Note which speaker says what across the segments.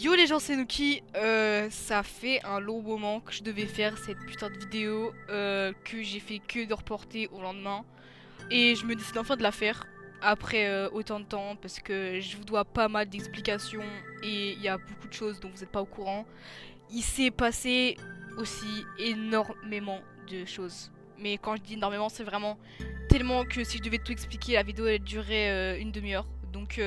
Speaker 1: Yo les gens, c'est Nuki. Ça fait un long moment que je devais faire cette putain de vidéo que j'ai fait que de reporter au lendemain. Et je me décide enfin de la faire après autant de temps parce que je vous dois pas mal d'explications et il y a beaucoup de choses dont vous n'êtes pas au courant. Il s'est passé aussi énormément de choses. Mais quand je dis énormément, c'est vraiment tellement que si je devais tout expliquer, la vidéo elle durerait une demi-heure. Donc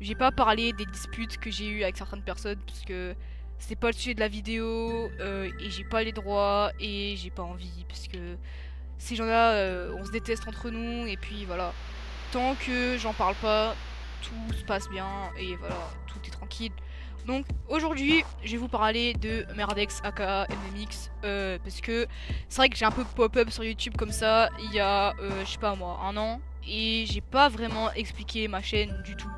Speaker 1: j'ai pas parlé des disputes que j'ai eues avec certaines personnes parce que c'est pas le sujet de la vidéo et j'ai pas les droits et j'ai pas envie parce que ces gens-là, on se déteste entre nous et puis voilà. Tant que j'en parle pas, tout se passe bien et voilà, tout est tranquille. Donc aujourd'hui, je vais vous parler de Merdex aka MMX parce que c'est vrai que j'ai un peu pop-up sur YouTube comme ça il y a, je sais pas moi, un an et j'ai pas vraiment expliqué ma chaîne du tout.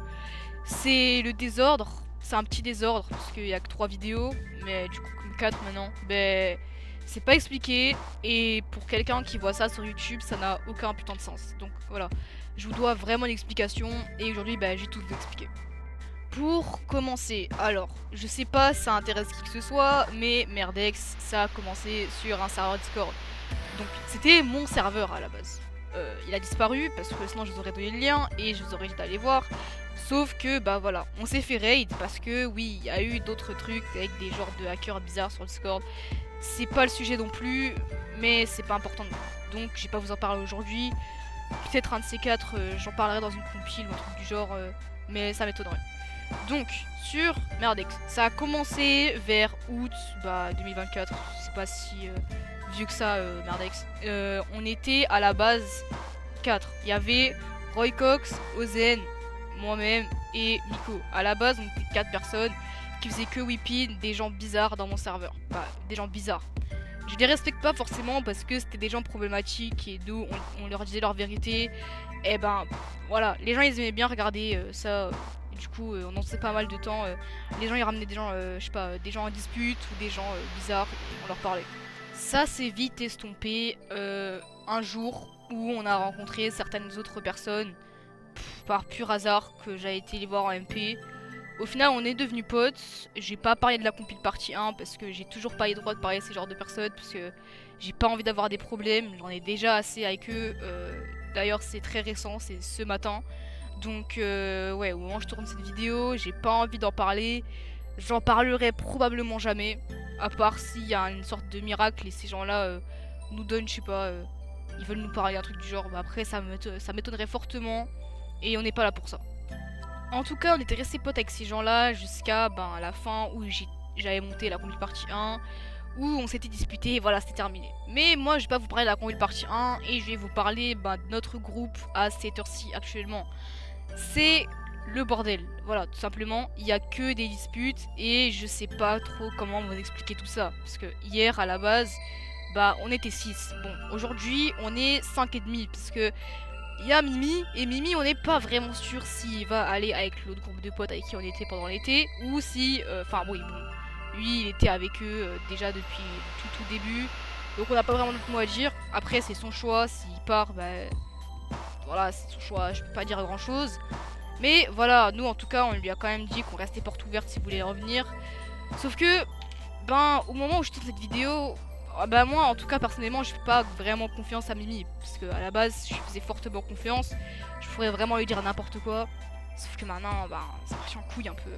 Speaker 1: C'est le désordre, c'est un petit désordre parce qu'il y a que 3 vidéos, mais du coup comme 4 maintenant, ben c'est pas expliqué et pour quelqu'un qui voit ça sur YouTube, ça n'a aucun putain de sens. Donc voilà, je vous dois vraiment une explication et aujourd'hui ben j'ai tout vous expliqué. Pour commencer, alors, je sais pas si ça intéresse qui que ce soit, mais Merdex, ça a commencé sur un serveur Discord. Donc c'était mon serveur à la base. Il a disparu parce que sinon je vous aurais donné le lien et je vous aurais dit d'aller voir. Sauf que bah voilà, on s'est fait raid parce que oui, il y a eu d'autres trucs avec des genres de hackers bizarres sur Discord. C'est pas le sujet non plus, mais c'est pas important. Donc je vais pas vous en parler aujourd'hui. Peut-être un de ces quatre, j'en parlerai dans une compile ou un truc du genre, mais ça m'étonnerait. Donc, sur Merdex, ça a commencé vers août 2024. Je sais pas si vieux que ça, Merdex. On était à la base 4. Il y avait Roy Cox, Ozen, moi-même et Miko. À la base, on était 4 personnes qui faisaient que whipping des gens bizarres dans mon serveur. Bah, des gens bizarres. Je les respecte pas forcément parce que c'était des gens problématiques et nous, on leur disait leur vérité. Et ben, voilà, les gens ils aimaient bien regarder ça. Et du coup, on en faisait pas mal de temps. Les gens ils ramenaient des gens, je sais pas, des gens en dispute ou des gens bizarres et on leur parlait. Ça s'est vite estompé un jour où on a rencontré certaines autres personnes par pur hasard que j'ai été les voir en MP. Au final, on est devenus potes. J'ai pas parlé de la compil partie 1 parce que j'ai toujours pas eu le droit de parler à ces genres de personnes parce que j'ai pas envie d'avoir des problèmes. J'en ai déjà assez avec eux. D'ailleurs, c'est très récent, c'est ce matin. Donc, ouais, au moment où je tourne cette vidéo, j'ai pas envie d'en parler. J'en parlerai probablement jamais. À part s'il y a une sorte de miracle et ces gens-là nous donnent, je sais pas, ils veulent nous parler un truc du genre. Bah, après, ça m'étonnerait fortement. Et on n'est pas là pour ça. En tout cas, on était restés potes avec ces gens-là jusqu'à la fin où j'avais monté la compil partie 1, où on s'était disputé et voilà, c'était terminé. Mais moi, je vais pas vous parler de la compil partie 1 et je vais vous parler de notre groupe à cette heure-ci actuellement. C'est le bordel. Voilà, tout simplement, il y a que des disputes et je sais pas trop comment vous expliquer tout ça. Parce que hier, à la base, on était 6. Bon, aujourd'hui, on est 5 et demi parce que il y a Mimi, et Mimi, on n'est pas vraiment sûr s'il va aller avec l'autre groupe de potes avec qui on était pendant l'été, ou si. Enfin, oui, bon. Lui, il était avec eux déjà depuis tout début, donc on n'a pas vraiment notre mot à dire. Après, c'est son choix, s'il part, voilà, c'est son choix, je peux pas dire grand chose. Mais voilà, nous en tout cas, on lui a quand même dit qu'on restait porte ouverte si vous voulez revenir. Sauf que, au moment où je tourne cette vidéo, moi en tout cas personnellement je fais pas vraiment confiance à Mimi parce que à la base je faisais fortement confiance, je pourrais vraiment lui dire n'importe quoi, sauf que maintenant ça marche en couille un peu.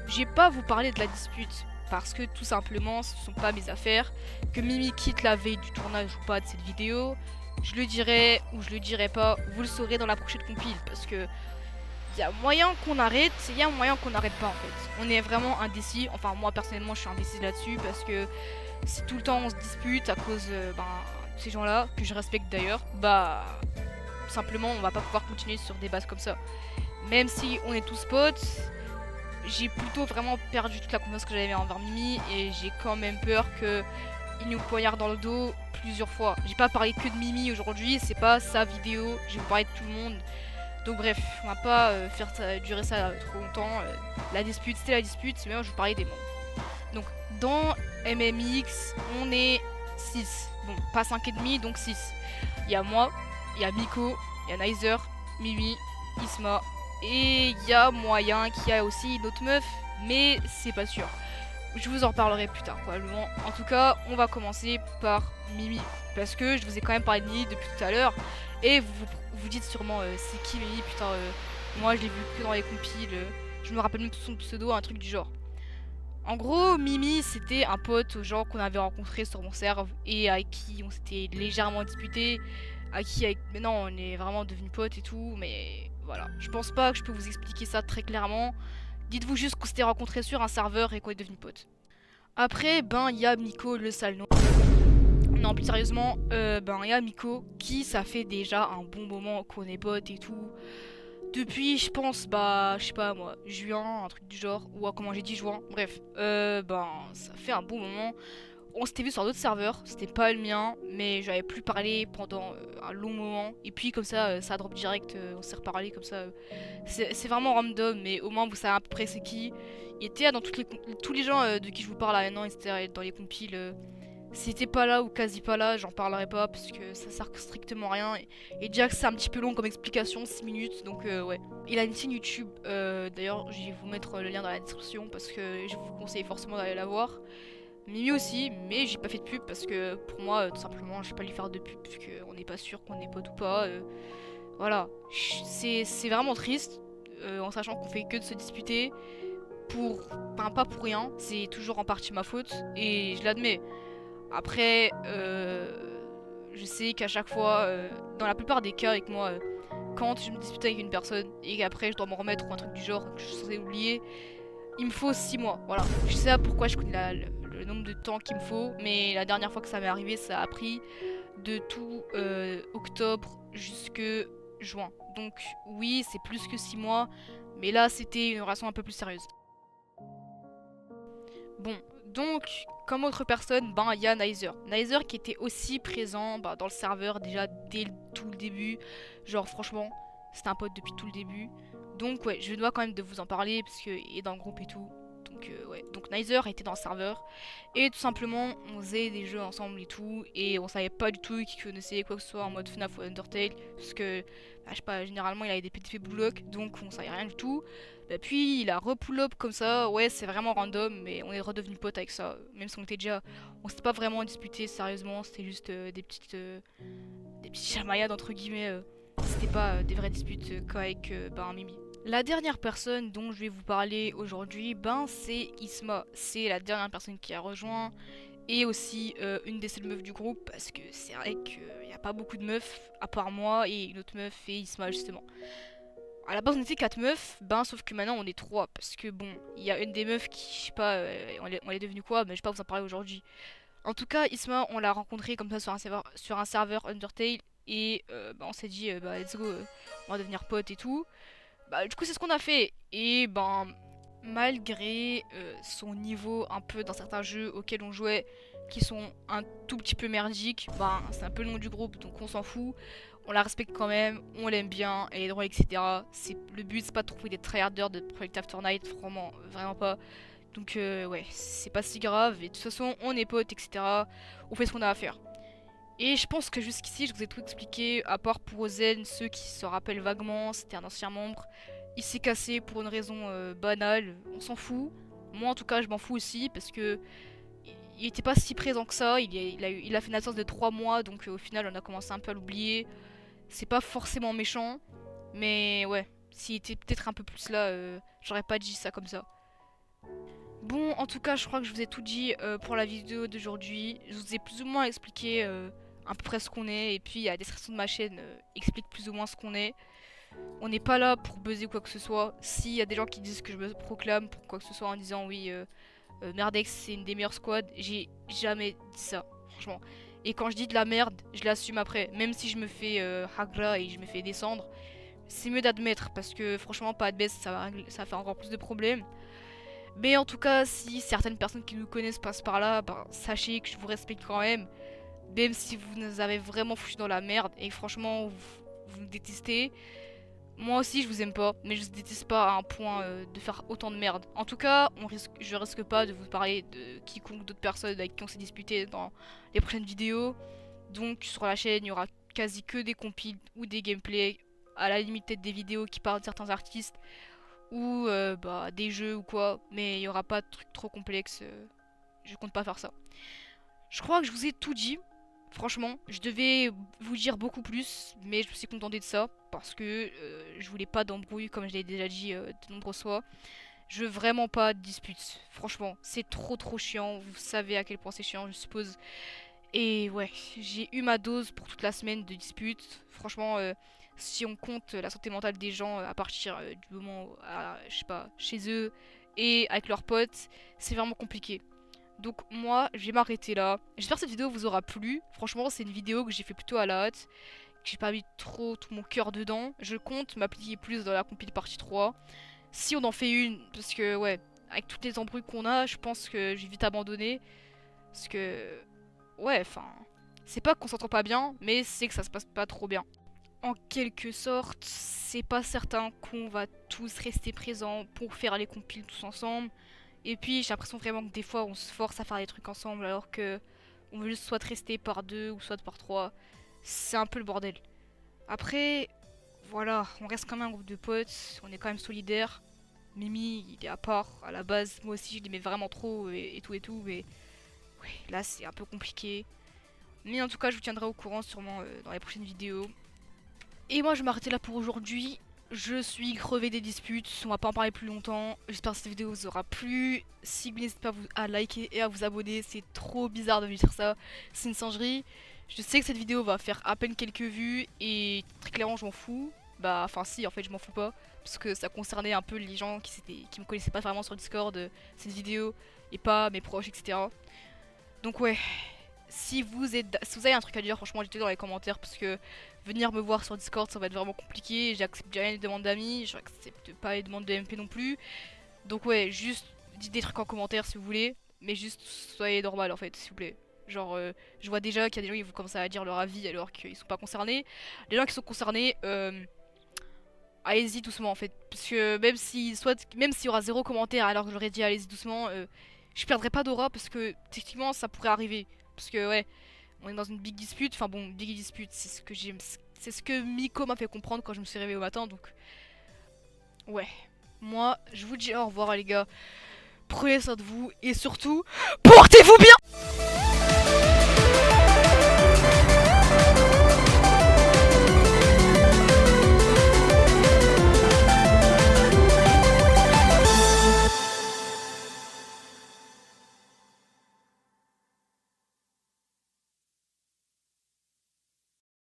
Speaker 1: J'ai pas vous parler de la dispute parce que tout simplement ce sont pas mes affaires, que Mimi quitte la veille du tournage ou pas de cette vidéo, je le dirai ou je le dirai pas, vous le saurez dans la prochaine compile parce que il y a moyen qu'on arrête, il y a moyen qu'on n'arrête pas en fait. On est vraiment indécis, enfin moi personnellement je suis indécis là-dessus parce que si tout le temps on se dispute à cause de ces gens-là, que je respecte d'ailleurs, simplement on va pas pouvoir continuer sur des bases comme ça. Même si on est tous potes, j'ai plutôt vraiment perdu toute la confiance que j'avais envers Mimi et j'ai quand même peur que il nous poignarde dans le dos plusieurs fois. J'ai pas parlé que de Mimi aujourd'hui, c'est pas sa vidéo, j'ai parlé de tout le monde. Donc bref, on va pas faire ça, durer ça trop longtemps. La dispute, c'était la dispute, mais moi je vous parlais des membres. Donc dans MMX, on est 6. Bon, pas 5,5, donc 6. Il y a moi, il y a Miko, il y a Nizer, Mimi, Isma. Et il y a moyen qu'il y a aussi une autre meuf, mais c'est pas sûr. Je vous en reparlerai plus tard, probablement. En tout cas, on va commencer par Mimi. Parce que je vous ai quand même parlé de Mimi depuis tout à l'heure. Et vous dites sûrement, c'est qui Mimi? Putain, moi je l'ai vu que dans les compiles. Je me rappelle même de son pseudo, un truc du genre. En gros, Mimi, c'était un pote, genre qu'on avait rencontré sur mon serve et avec qui on s'était légèrement disputé. Maintenant, on est vraiment devenus potes et tout, mais voilà. Je pense pas que je peux vous expliquer ça très clairement. Dites-vous juste qu'on s'était rencontrés sur un serveur et qu'on est devenus potes. Après, ben, il y a Miko, le sale nom. Non, plus sérieusement, ben, il y a Miko qui, ça fait déjà un bon moment qu'on est potes et tout. Depuis, je pense, bah, je sais pas moi, juin, un truc du genre, ou comment j'ai dit juin, bref, ben, ça fait un bon moment. On s'était vu sur d'autres serveurs, c'était pas le mien, mais j'avais plus parlé pendant un long moment. Et puis comme ça drop direct, on s'est reparlé comme ça. C'est vraiment random, mais au moins vous savez à peu près c'est qui. Il était là dans tous les gens de qui je vous parle là maintenant, etc. Dans les compiles. S'il était pas là ou quasi pas là, j'en parlerai pas parce que ça sert strictement à rien. Et déjà que c'est un petit peu long comme explication, 6 minutes, donc ouais. Il a une chaîne YouTube, d'ailleurs je vais vous mettre le lien dans la description parce que je vous conseille forcément d'aller la voir. Mimi aussi, mais j'ai pas fait de pub parce que pour moi, tout simplement, je vais pas lui faire de pub vu qu'on n'est pas sûr qu'on est pote ou pas. Voilà, c'est vraiment triste en sachant qu'on fait que de se disputer enfin, pas pour rien, c'est toujours en partie ma faute et je l'admets. Après, je sais qu'à chaque fois, dans la plupart des cas avec moi, quand je me dispute avec une personne et qu'après je dois m'en remettre ou un truc du genre que je suis censé oublier, il me faut 6 mois. Voilà, je sais pas pourquoi je connais le nombre de temps qu'il me faut, mais la dernière fois que ça m'est arrivé, ça a pris de tout octobre jusque juin. Donc oui, c'est plus que 6 mois, mais là c'était une relation un peu plus sérieuse. Bon, donc, comme autre personne, ben, il y a Nizer. Nizer qui était aussi présent bah, dans le serveur déjà dès tout le début. Genre, franchement, c'était un pote depuis tout le début. Donc, ouais, je dois quand même de vous en parler parce qu'il est dans le groupe et tout. Donc, ouais. Donc, Nizer était dans le serveur. Et tout simplement, on faisait des jeux ensemble et tout. Et on savait pas du tout qu'il connaissait quoi que ce soit en mode FNAF ou Undertale. Parce que, bah, je sais pas, généralement, il avait des petits blocs. Donc, on savait rien du tout. Bah puis il a repull up comme ça, ouais c'est vraiment random mais on est redevenu potes avec ça, même si on s'était pas vraiment disputé sérieusement, c'était juste des petites chamaillades entre guillemets, c'était pas des vraies disputes comme avec ben, Mimi. La dernière personne dont je vais vous parler aujourd'hui, ben c'est Isma, c'est la dernière personne qui a rejoint et aussi une des seules meufs du groupe parce que c'est vrai qu'il n'y a pas beaucoup de meufs à part moi et une autre meuf et Isma justement. À la base on était 4 meufs, ben sauf que maintenant on est 3 parce que bon, il y a une des meufs qui, je sais pas, on est devenu quoi, mais je vais pas vous en parler aujourd'hui. En tout cas, Isma, on l'a rencontré comme ça sur un serveur Undertale et bah, on s'est dit, bah let's go, on va devenir potes et tout. Bah du coup c'est ce qu'on a fait et ben malgré son niveau un peu dans certains jeux auxquels on jouait qui sont un tout petit peu merdiques, ben c'est un peu le nom du groupe donc on s'en fout. On la respecte quand même, on l'aime bien, elle est drôle, etc. Le but, c'est pas de trouver des tryharders de Project After Night, vraiment pas. Donc, ouais, c'est pas si grave. Et de toute façon, on est potes, etc. On fait ce qu'on a à faire. Et je pense que jusqu'ici, je vous ai tout expliqué, à part pour Ozen, ceux qui se rappellent vaguement, c'était un ancien membre. Il s'est cassé pour une raison banale, on s'en fout. Moi, en tout cas, je m'en fous aussi, parce que il était pas si présent que ça. Il a fait une absence de 3 mois, donc au final, on a commencé un peu à l'oublier. C'est pas forcément méchant, mais ouais, s'il était peut-être un peu plus là, j'aurais pas dit ça comme ça. Bon, en tout cas, je crois que je vous ai tout dit pour la vidéo d'aujourd'hui. Je vous ai plus ou moins expliqué à peu près ce qu'on est, et puis la description de ma chaîne explique plus ou moins ce qu'on est. On n'est pas là pour buzzer quoi que ce soit. S'il y a des gens qui disent que je me proclame pour quoi que ce soit en disant oui, Merdex c'est une des meilleures squads, j'ai jamais dit ça, franchement. Et quand je dis de la merde, je l'assume après. Même si je me fais hagra et je me fais descendre, c'est mieux d'admettre parce que franchement, pas de baisse, ça va faire encore plus de problèmes. Mais en tout cas, si certaines personnes qui nous connaissent passent par là, ben, sachez que je vous respecte quand même. même si vous nous avez vraiment foutu dans la merde et franchement vous nous détestez. Moi aussi je vous aime pas, mais je vous déteste pas à un point de faire autant de merde. En tout cas, je risque pas de vous parler de quiconque d'autres personnes avec qui on s'est disputé dans les prochaines vidéos. Donc sur la chaîne, il y aura quasi que des compiles ou des gameplays, à la limite peut-être des vidéos qui parlent de certains artistes ou des jeux ou quoi, mais il y aura pas de trucs trop complexes. Je compte pas faire ça. Je crois que je vous ai tout dit. Franchement, je devais vous dire beaucoup plus, mais je me suis contenté de ça parce que je voulais pas d'embrouille, comme je l'ai déjà dit de nombreuses fois. Je veux vraiment pas de dispute. Franchement, c'est trop chiant. Vous savez à quel point c'est chiant, je suppose. Et ouais, j'ai eu ma dose pour toute la semaine de disputes. Franchement, si on compte la santé mentale des gens à partir du moment, je sais pas, chez eux et avec leurs potes, c'est vraiment compliqué. Donc moi, je vais m'arrêter là. J'espère que cette vidéo vous aura plu. Franchement, c'est une vidéo que j'ai fait plutôt à la hâte. Que j'ai pas mis trop tout mon cœur dedans. Je compte m'appliquer plus dans la compil partie 3. Si on en fait une, parce que ouais, avec toutes les embrouilles qu'on a, je pense que je vais vite abandonner. Parce que, ouais, enfin, c'est pas qu'on s'entend pas bien, mais c'est que ça se passe pas trop bien. En quelque sorte, c'est pas certain qu'on va tous rester présents pour faire les compiles tous ensemble. Et puis j'ai l'impression vraiment que des fois on se force à faire des trucs ensemble alors que on veut juste soit rester par deux ou soit par trois. C'est un peu le bordel. Après, voilà, on reste quand même un groupe de potes, on est quand même solidaires. Mimi, il est à part à la base, moi aussi je l'aimais vraiment trop et tout, mais ouais, là c'est un peu compliqué. Mais en tout cas, je vous tiendrai au courant sûrement dans les prochaines vidéos. Et moi je vais m'arrêter là pour aujourd'hui. Je suis crevée des disputes, on va pas en parler plus longtemps. J'espère que cette vidéo vous aura plu. Si vous n'hésitez pas à liker et à vous abonner, c'est trop bizarre de me dire ça. C'est une singerie. Je sais que cette vidéo va faire à peine quelques vues et très clairement je m'en fous. Bah enfin si en fait je m'en fous pas. Parce que ça concernait un peu les gens qui me connaissaient pas vraiment sur Discord, cette vidéo, et pas mes proches, etc. Donc ouais, si vous avez un truc à dire, franchement, dites-le dans les commentaires parce que venir me voir sur Discord, ça va être vraiment compliqué. J'accepte jamais les demandes d'amis, j'accepte pas les demandes de MP non plus. Donc ouais, juste dites des trucs en commentaire si vous voulez, mais juste soyez normal en fait, s'il vous plaît. Genre, je vois déjà qu'il y a des gens qui vont commencer à dire leur avis alors qu'ils sont pas concernés. Les gens qui sont concernés, allez-y doucement en fait, parce que même s'il y aura zéro commentaire alors que j'aurais dit allez-y doucement, je perdrai pas d'aura parce que techniquement ça pourrait arriver. Parce que ouais, on est dans une big dispute. Enfin bon, big dispute, c'est ce que Miko m'a fait comprendre quand je me suis réveillée au matin. Donc ouais, moi je vous dis au revoir les gars. Prenez soin de vous et surtout portez-vous bien.